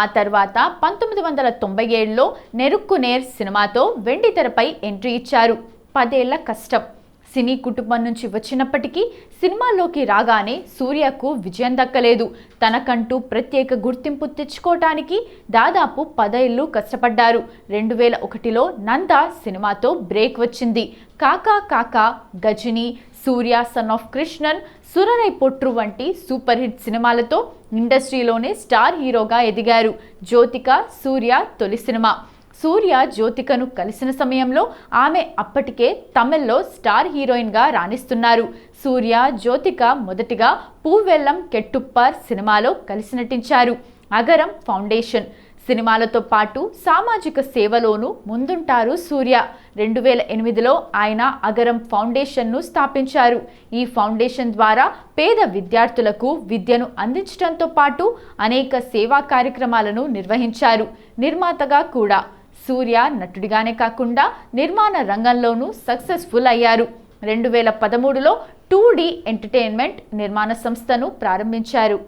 ఆ తర్వాత 1997లో నెరుక్కునేర్ సినిమాతో వెండితెరపై ఎంట్రీ ఇచ్చారు. 10 ఏళ్ల కష్టం. సినీ కుటుంబం నుంచి వచ్చినప్పటికీ సినిమాల్లోకి రాగానే సూర్యకు విజయం దక్కలేదు. తనకంటూ ప్రత్యేక గుర్తింపు తెచ్చుకోవటానికి దాదాపు 10 ఏళ్లు కష్టపడ్డారు. 2001లో నందా సినిమాతో బ్రేక్ వచ్చింది. కాకా కాకా, గజిని, సూర్య సన్ ఆఫ్ కృష్ణన్, సురరై పొట్రు వంటి సూపర్ హిట్ సినిమాలతో ఇండస్ట్రీలోనే స్టార్ హీరోగా ఎదిగారు. జ్యోతిక, సూర్య తొలి సినిమా. సూర్య జ్యోతికను కలిసిన సమయంలో ఆమె అప్పటికే తమిళ్లో స్టార్ హీరోయిన్గా రాణిస్తున్నారు. సూర్య, జ్యోతిక మొదటిగా పూవెల్లం కెట్టుప్పర్ సినిమాలో కలిసి నటించారు. అగరం ఫౌండేషన్ సినిమాలతో పాటు సామాజిక సేవలోనూ ముందుంటారు సూర్య. 2008లో ఆయన అగరం ఫౌండేషన్ను స్థాపించారు. ఈ ఫౌండేషన్ ద్వారా పేద విద్యార్థులకు విద్యను అందించడంతో పాటు అనేక సేవా కార్యక్రమాలను నిర్వహించారు. నిర్మాతగా కూడా సూర్య నటుడిగానే కాకుండా నిర్మాణ రంగంలోనూ సక్సెస్ఫుల్ అయ్యారు. 2013లో 2D ఎంటర్టైన్మెంట్ నిర్మాణ సంస్థను ప్రారంభించారు.